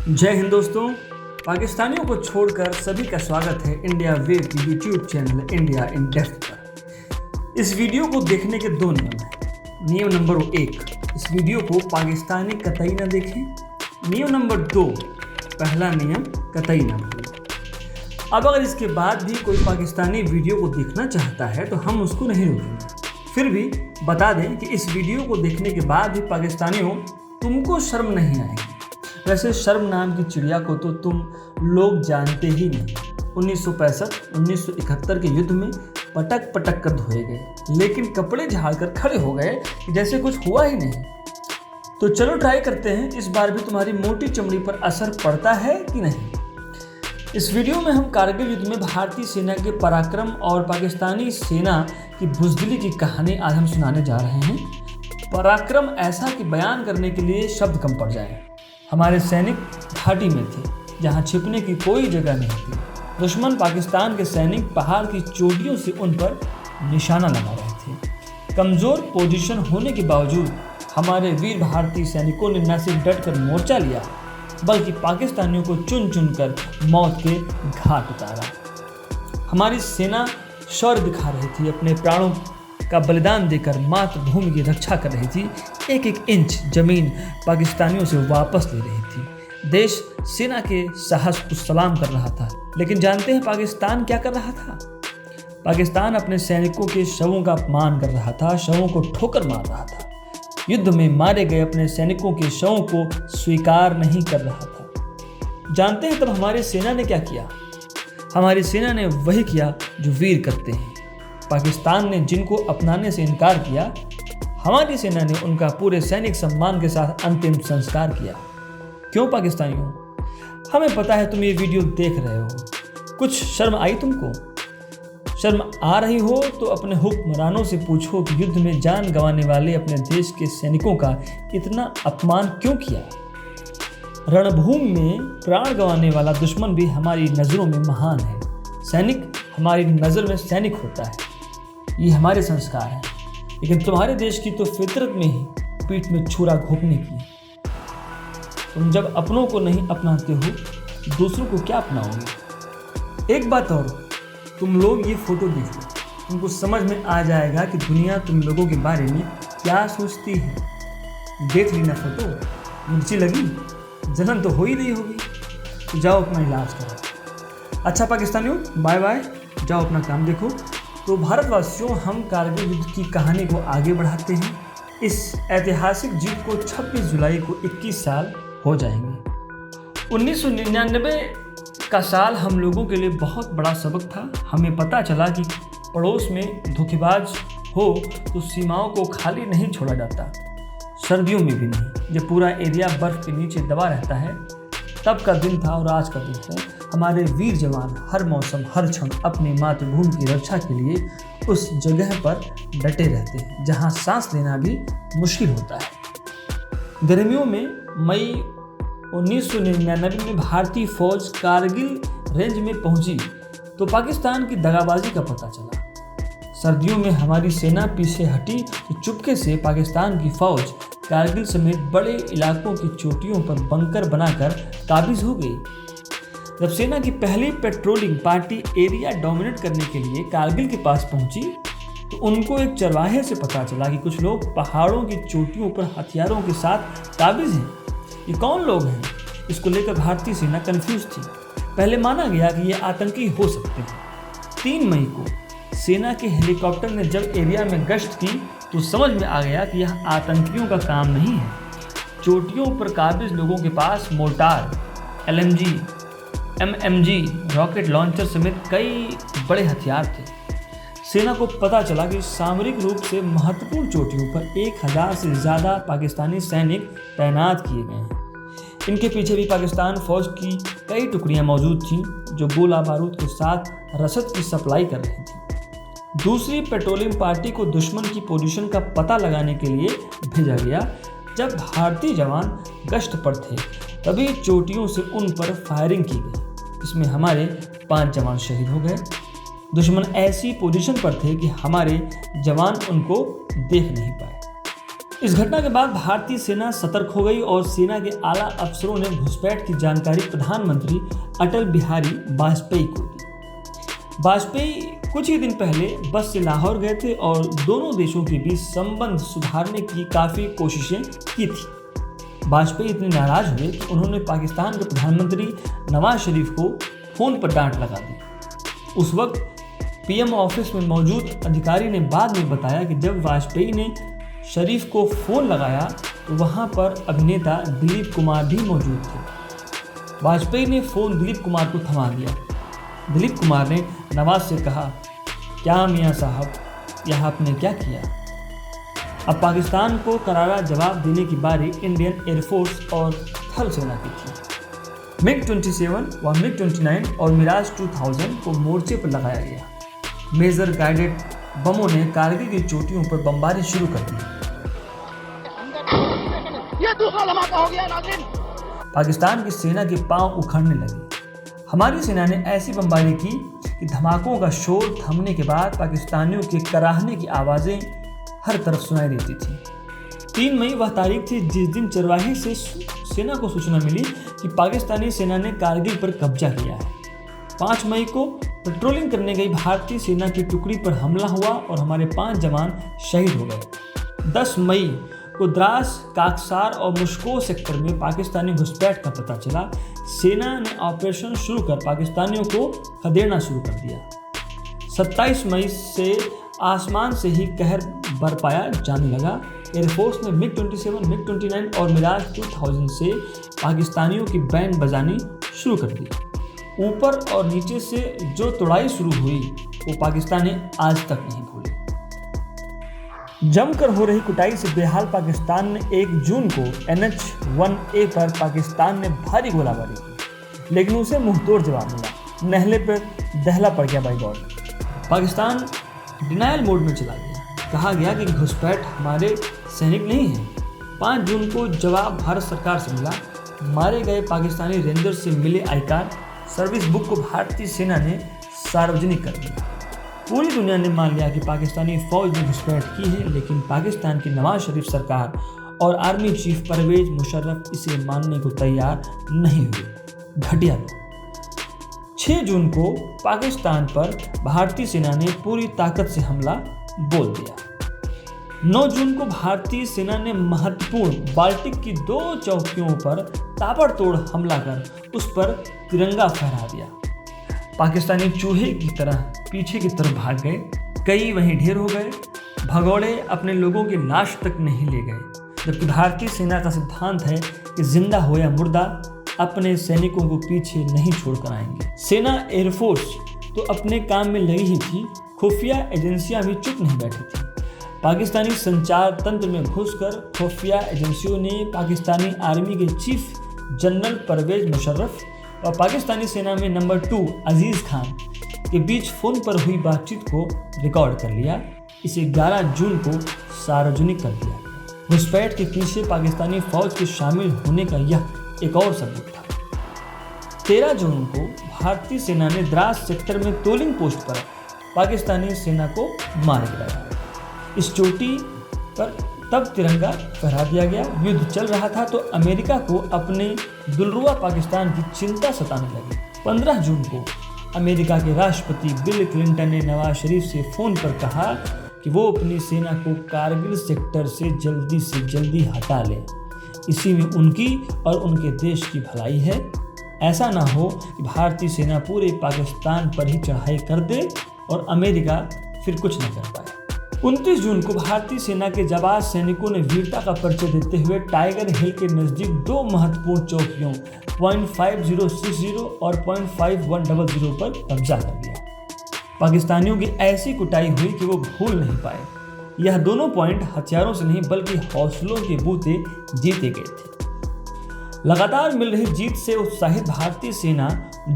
जय हिंद दोस्तों। पाकिस्तानियों को छोड़कर सभी का स्वागत है इंडिया वे की YouTube channel India in depth पर। इस वीडियो को देखने के दो नियम हैं। नियम नंबर 1, इस वीडियो को पाकिस्तानी कतई न देखें। नियम नंबर 2, पहला नियम कतई न भूलें। अब अगर इसके बाद भी कोई पाकिस्तानी वीडियो को देखना चाहता है तो हम उसको नहीं रोकेंगे। फिर भी बता दें कि इस वीडियो को देखने के बाद भी पाकिस्तानियों तुमको शर्म नहीं आएगी। वैसे शर्म नाम की चिड़िया को तो तुम लोग जानते ही नहीं। 1965-1971 के युद्ध में पटक पटक कर धोए गए, लेकिन कपड़े झाड़कर खड़े हो गए जैसे कुछ हुआ ही नहीं। तो चलो ट्राई करते हैं, इस बार भी तुम्हारी मोटी चमड़ी पर असर पड़ता है कि नहीं। इस वीडियो में हम कारगिल युद्ध में भारतीय सेना के पराक्रम और पाकिस्तानी सेना की बुज़दिली की कहानी आज हम सुनाने जा रहे हैं। पराक्रम ऐसा कि बयान करने के लिए शब्द कम पड़ जाए। हमारे सैनिक घाटी में थे जहां छिपने की कोई जगह नहीं थी। दुश्मन पाकिस्तान के सैनिक पहाड़ की चोटियों से उन पर निशाना लगा रहे थे। कमज़ोर पोजीशन होने के बावजूद हमारे वीर भारतीय सैनिकों ने न सिर्फ डट कर मोर्चा लिया बल्कि पाकिस्तानियों को चुन चुन कर मौत के घाट उतारा। हमारी सेना शौर्य दिखा रही थी, अपने प्राणों का बलिदान देकर मातृभूमि की रक्षा कर रही थी। एक एक इंच जमीन पाकिस्तानियों से वापस ले रही थी। देश सेना के साहस को सलाम कर रहा था। लेकिन जानते हैं पाकिस्तान क्या कर रहा था? पाकिस्तान अपने सैनिकों के शवों का अपमान कर रहा था, शवों को ठोकर मार रहा था। युद्ध में मारे गए अपने सैनिकों के शवों को स्वीकार नहीं कर रहा था। जानते हैं तब हमारी सेना ने क्या किया? हमारी सेना ने वही किया जो वीर करते हैं। पाकिस्तान ने जिनको अपनाने से इनकार किया, हमारी सेना ने उनका पूरे सैनिक सम्मान के साथ अंतिम संस्कार किया। क्यों पाकिस्तानियों? हमें पता है तुम ये वीडियो देख रहे हो। कुछ शर्म आई तुमको? शर्म आ रही हो तो अपने हुक्मरानों से पूछो कि युद्ध में जान गंवाने वाले अपने देश के सैनिकों का इतना अपमान क्यों किया। रणभूमि में प्राण गंवाने वाला दुश्मन भी हमारी नज़रों में महान है। सैनिक हमारी नज़र में सैनिक होता है। ये हमारे संस्कार हैं। लेकिन तुम्हारे देश की तो फितरत में ही पीठ में छुरा घोंपने की। तुम जब अपनों को नहीं अपनाते हो दूसरों को क्या अपनाओगे? एक बात और, तुम लोग ये फोटो देख लो, तुमको समझ में आ जाएगा कि दुनिया तुम लोगों के बारे में क्या सोचती है। देख ली ना फोटो, मिर्ची लगी, जलन तो हो ही रही होगी। तो जाओ अपना इलाज करो। अच्छा पाकिस्तानियों, बाय बाय, जाओ अपना काम देखो। तो भारतवासियों, हम कारगिल युद्ध की कहानी को आगे बढ़ाते हैं। इस ऐतिहासिक जीत को 26 जुलाई को 21 साल हो जाएंगे। 1999 का साल हम लोगों के लिए बहुत बड़ा सबक था। हमें पता चला कि पड़ोस में धोखेबाज हो तो सीमाओं को खाली नहीं छोड़ा जाता, सर्दियों में भी नहीं। जब पूरा एरिया बर्फ़ के नीचे दबा रहता है, तब का दिन था और आज का दिन है। हमारे वीर जवान हर मौसम हर क्षण अपनी मातृभूमि की रक्षा के लिए उस जगह पर डटे रहते हैं जहां सांस लेना भी मुश्किल होता है। गर्मियों में मई 1999 में भारतीय फौज कारगिल रेंज में पहुंची तो पाकिस्तान की दगाबाजी का पता चला। सर्दियों में हमारी सेना पीछे हटी तो चुपके से पाकिस्तान की फौज कारगिल समेत बड़े इलाकों की चोटियों पर बंकर बनाकर काबिज हो गई। जब सेना की पहली पेट्रोलिंग पार्टी एरिया डोमिनेट करने के लिए कारगिल के पास पहुंची तो उनको एक चरवाहे से पता चला कि कुछ लोग पहाड़ों की चोटियों पर हथियारों के साथ काबिज हैं। ये कौन लोग हैं? इसको लेकर भारतीय सेना कंफ्यूज थी। पहले माना गया कि ये आतंकी हो सकते हैं। 3 मई को सेना के हेलीकॉप्टर ने जब एरिया में गश्त की तो समझ में आ गया कि यह आतंकियों का काम नहीं है। चोटियों पर काबिज लोगों के पास mortar, LMG, MMG, rocket launcher समेत कई बड़े हथियार थे। सेना को पता चला कि सामरिक रूप से महत्वपूर्ण चोटियों पर 1000 से ज़्यादा पाकिस्तानी सैनिक तैनात किए गए हैं। इनके पीछे भी पाकिस्तान फौज की कई टुकड़ियां मौजूद थीं जो गोला बारूद के साथ रसद की सप्लाई कर रही थी। दूसरी पेट्रोलिंग पार्टी को दुश्मन की पोजीशन का पता लगाने के लिए भेजा गया। जब भारतीय जवान गश्त पर थे तभी चोटियों से उन पर फायरिंग की गई। इसमें हमारे 5 जवान शहीद हो गए। दुश्मन ऐसी पोजीशन पर थे कि हमारे जवान उनको देख नहीं पाए। इस घटना के बाद भारतीय सेना सतर्क हो गई और सेना के आला अफसरों ने घुसपैठ की जानकारी प्रधानमंत्री अटल बिहारी वाजपेयी को दी। वाजपेयी कुछ ही दिन पहले बस से लाहौर गए थे और दोनों देशों के बीच संबंध सुधारने की काफ़ी कोशिशें की थी। वाजपेयी इतने नाराज हुए कि उन्होंने पाकिस्तान के प्रधानमंत्री नवाज शरीफ को फ़ोन पर डांट लगा दी। उस वक्त पीएम ऑफिस में मौजूद अधिकारी ने बाद में बताया कि जब वाजपेयी ने शरीफ को फ़ोन लगाया तो वहां पर अभिनेता दिलीप कुमार भी मौजूद थे। वाजपेयी ने फ़ोन दिलीप कुमार को थमा दिया। दिलीप कुमार ने नवाज से कहा, क्या मियां साहब, यह आपने क्या किया? अब पाकिस्तान को करारा जवाब देने की बारी इंडियन एयरफोर्स और थल सेना की थी। MiG-27 व MiG-29 और मिराज 2000 को मोर्चे पर लगाया गया। मेजर गाइडेड बमों ने कारगिल की चोटियों पर बमबारी शुरू कर दी। ये दूसरा धमाका हो गया नाज़रीन। पाकिस्तान की सेना के पांव उखड़ने लगे। हमारी सेना ने ऐसी बमबारी की कि धमाकों का शोर थमने के बाद पाकिस्तानियों के कराहने की आवाज़ें हर तरफ सुनाई देती थी। 3 मई वह तारीख थी जिस दिन चरवाही से सेना को सूचना मिली कि पाकिस्तानी सेना ने कारगिल पर कब्जा किया है। 5 मई को पेट्रोलिंग करने गई भारतीय सेना की टुकड़ी पर हमला हुआ और हमारे 5 जवान शहीद हो गए। 10 मई को द्रास, काकसार और मुश्को सेक्टर में पाकिस्तानी घुसपैठ का पता चला। सेना ने ऑपरेशन शुरू कर पाकिस्तानियों को खदेड़ना शुरू कर दिया। 27 मई से आसमान से ही कहर बरपाया जाने लगा। एयरफोर्स ने MiG-27, MiG-29 और मिराज 2000 से पाकिस्तानियों की बैंड बजानी शुरू कर दी। ऊपर और नीचे से जो तोड़ाई शुरू हुई वो पाकिस्तानी आज तक नहीं भूले। जमकर हो रही कुटाई से बेहाल पाकिस्तान ने 1 जून को NH-1A पर पाकिस्तान ने भारी गोलाबारी की, लेकिन उसे मुंहतोड़ जवाब मिला। नहले पर दहला पड़ गया by God. Pakistan denial mode में चला गया। कहा गया कि घुसपैठ हमारे सैनिक नहीं हैं। 5 जून को जवाब भारत सरकार से मिला। मारे गए पाकिस्तानी रेंजर से मिले आई कार्ड, सर्विस बुक को भारतीय सेना ने सार्वजनिक कर दिया। पूरी दुनिया ने मान लिया कि पाकिस्तानी फौज ने घुसपैठ की है, लेकिन पाकिस्तान की नवाज शरीफ सरकार और आर्मी चीफ परवेज मुशर्रफ इसे मानने को तैयार नहीं हुए। घटिया लोग। 6 जून को पाकिस्तान पर भारतीय सेना ने पूरी ताकत से हमला बोल दिया। 9 जून को भारतीय सेना ने महत्वपूर्ण बाल्टिक की 2 चौकियों पर ताबड़तोड़ हमला कर उस पर तिरंगा फहरा दिया। पाकिस्तानी चूहे की तरह पीछे की तरफ भाग गए। कई वहीं ढेर हो गए। भगौड़े अपने लोगों की लाश तक नहीं ले गए, जबकि भारतीय सेना का सिद्धांत है कि जिंदा हो या मुर्दा अपने सैनिकों को पीछे नहीं छोड़कर आएंगे। सेना एयरफोर्स तो अपने काम में लगी ही थी, खुफिया एजेंसियां भी चुप नहीं बैठी थी। पाकिस्तानी संचार तंत्र में घुसकर खुफिया एजेंसियों ने पाकिस्तानी आर्मी के चीफ जनरल परवेज मुशर्रफ और पाकिस्तानी सेना में नंबर 2 अजीज़ खान के बीच फ़ोन पर हुई बातचीत को रिकॉर्ड कर लिया। इसे 11 जून को सार्वजनिक कर दिया गया। घुसपैठ के पीछे पाकिस्तानी फौज के शामिल होने का यह एक और सबूत था। 13 जून को भारतीय सेना ने द्रास सेक्टर में तोलिंग पोस्ट पर पाकिस्तानी सेना को मार गिराया। इस चोटी पर तब तिरंगा फहरा दिया गया। युद्ध चल रहा था तो अमेरिका को अपने दुलरुआ पाकिस्तान की चिंता सताने लगी। 15 जून को अमेरिका के राष्ट्रपति बिल क्लिंटन ने नवाज शरीफ से फ़ोन पर कहा कि वो अपनी सेना को कारगिल सेक्टर से जल्दी हटा ले। इसी में उनकी और उनके देश की भलाई है। ऐसा ना हो कि भारतीय सेना पूरे पाकिस्तान पर ही चढ़ाई कर दे और अमेरिका फिर कुछ न कर पाए। 29 जून को भारतीय सेना के जाबाज सैनिकों ने वीरता का परिचय देते हुए टाइगर हिल के नज़दीक 2 महत्वपूर्ण चौकियों .5060 और .5100 पर कब्जा कर लिया। पाकिस्तानियों की ऐसी कुटाई हुई कि वो भूल नहीं पाए। यह दोनों पॉइंट हथियारों से नहीं बल्कि हौसलों के बूते जीते गए थे। लगातार मिल रही जीत से उत्साहित भारतीय सेना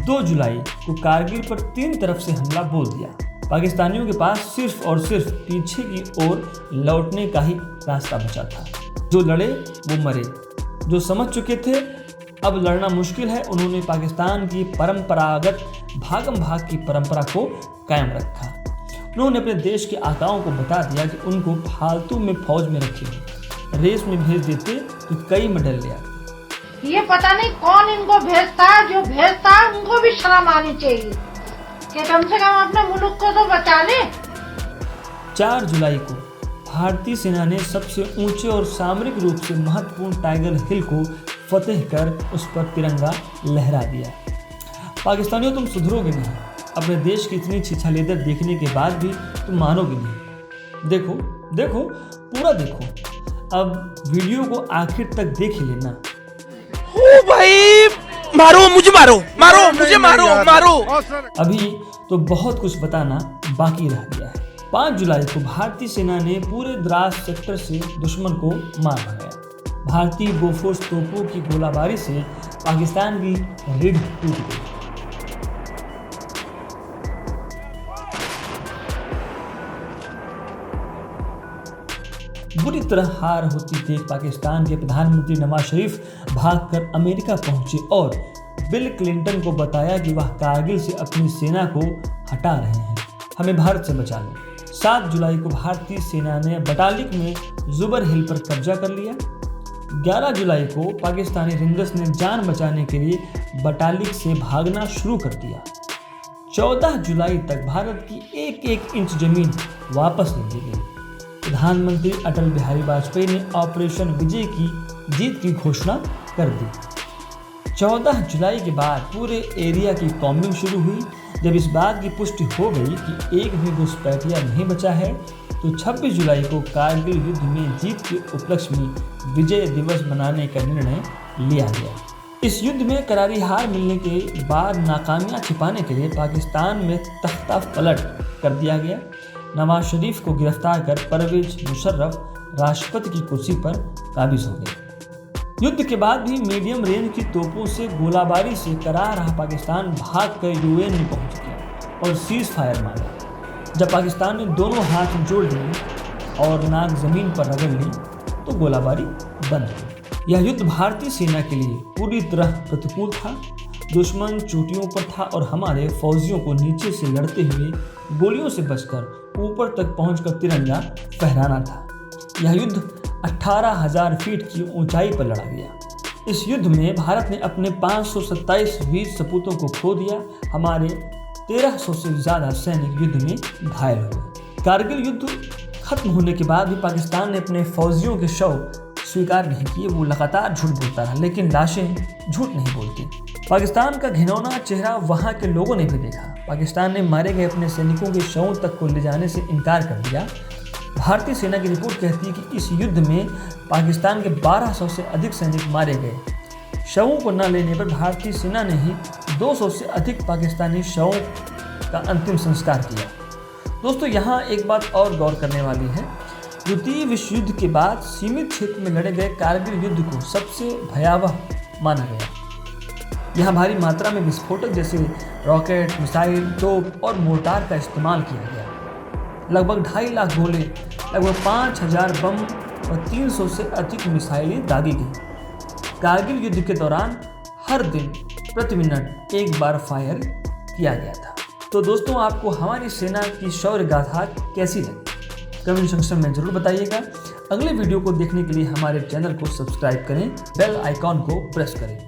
2 जुलाई को कारगिल पर 3 तरफ से हमला बोल दिया। पाकिस्तानियों के पास सिर्फ और सिर्फ पीछे की ओर लौटने का ही रास्ता बचा था। जो लड़े वो मरे। जो समझ चुके थे अब लड़ना मुश्किल है, उन्होंने पाकिस्तान की परंपरागत भागम भाग की परंपरा को कायम रखा। उन्होंने अपने देश के आकाओं को बता दिया कि उनको फालतू में फौज में रखे। रेस में भेज देते तो कई मेडल ले आते। ये पता नहीं कौन इनको भेजता है, जो भेजता है उनको भी शर्म आनी चाहिए कि कम से कम अपने मुल्क को तो बचा ले। 4 जुलाई को भारतीय सेना ने सबसे ऊंचे और सामरिक रूप से महत्वपूर्ण टाइगर हिल को फतेह कर उस पर तिरंगा लहरा दिया। पाकिस्तानियों, तुम सुधरोगे नहीं। अपने देश की इतनी छिछालेदर देखने के बाद भी तुम मानोगे नहीं। देखो देखो, पूरा देखो। अब वीडियो को आखिर तक देख ही लेना। ओ भाई, मारो मुझे, मारो मुझे, मारो। अभी तो बहुत कुछ बताना बाकी रह गया है। 5 जुलाई को भारतीय सेना ने पूरे द्रास सेक्टर से दुश्मन को मार भगाया। भारतीय बोफोर्स तोपों की गोलाबारी से पाकिस्तान की रीढ़ टूट गई। बुरी तरह हार होती देख पाकिस्तान के प्रधानमंत्री नवाज शरीफ भागकर अमेरिका पहुंचे और बिल क्लिंटन को बताया कि वह कारगिल से अपनी सेना को हटा रहे हैं, हमें भारत से बचा लो। 7 जुलाई को भारतीय सेना ने बटालिक में जुबर हिल पर कब्जा कर लिया। 11 जुलाई को पाकिस्तानी रेंजर्स ने जान बचाने के लिए बटालिक से भागना शुरू कर दिया। 14 जुलाई तक भारत की एक इंच जमीन वापस ले ली गई। प्रधानमंत्री अटल बिहारी वाजपेयी ने ऑपरेशन विजय की जीत की घोषणा कर दी। 14 जुलाई के बाद पूरे एरिया की कॉम्बिंग शुरू हुई। जब इस बात की पुष्टि हो गई कि एक भी घुसपैठिया नहीं बचा है, तो 26 जुलाई को कारगिल युद्ध में जीत के उपलक्ष्य में विजय दिवस मनाने का निर्णय लिया गया। इस युद्ध में करारी हार मिलने के बाद नाकामियां छिपाने के लिए पाकिस्तान में तख्ता पलट कर दिया गया। नवाज शरीफ को गिरफ्तार कर परवेज मुशर्रफ राष्ट्रपति की कुर्सी पर काबिज हो गए। युद्ध के बाद भी मीडियम रेंज की तोपों से गोलाबारी से करा रहा पाकिस्तान भागकर यूएन में पहुंच गया और सीज फायर मांगा। जब पाकिस्तान ने दोनों हाथ जोड़ लिए और नाक जमीन पर रगड़ ली तो गोलाबारी बंद हुई। यह युद्ध भारतीय सेना के लिए पूरी तरह प्रतिकूल था। दुश्मन चोटियों पर था और हमारे फौजियों को नीचे से लड़ते हुए गोलियों से बचकर ऊपर तक पहुंचकर तिरंगा फहराना था। यह युद्ध 18,000 फीट की ऊंचाई पर लड़ा गया। इस युद्ध में भारत ने अपने 527 वीर सपूतों को खो दिया। हमारे 1300 से ज़्यादा सैनिक युद्ध में घायल हुए। कारगिल युद्ध खत्म होने के बाद भी पाकिस्तान ने अपने फौजियों के शव स्वीकार नहीं किए। वो लगातार झूठ बोलता रहा, लेकिन लाशें झूठ नहीं बोलती। पाकिस्तान का घिनौना चेहरा वहाँ के लोगों ने भी देखा। पाकिस्तान ने मारे गए अपने सैनिकों के शवों तक को ले जाने से इनकार कर दिया। भारतीय सेना की रिपोर्ट कहती है कि इस युद्ध में पाकिस्तान के 1200 से अधिक सैनिक मारे गए। शवों को न लेने पर भारतीय सेना ने ही 200 से अधिक पाकिस्तानी शवों का अंतिम संस्कार किया। दोस्तों, यहाँ एक बात और गौर करने वाली है। द्वितीय विश्व युद्ध के बाद सीमित क्षेत्र में लड़े गए कारगिल युद्ध को सबसे भयावह माना गया। यहाँ भारी मात्रा में विस्फोटक जैसे रॉकेट, मिसाइल, तोप और मोर्टार का इस्तेमाल किया गया। लगभग 2.5 लाख गोले, लगभग 5,000 बम और 300 से अधिक मिसाइलें दागी गई। कारगिल युद्ध के दौरान हर दिन प्रति मिनट 1 बार फायर किया गया था। तो दोस्तों, आपको हमारी सेना की शौर्य गाथा कैसी लगी? कमेंट सेक्शन में जरूर बताइएगा। अगले वीडियो को देखने के लिए हमारे चैनल को सब्सक्राइब करें, बेल आइकॉन को प्रेस करें।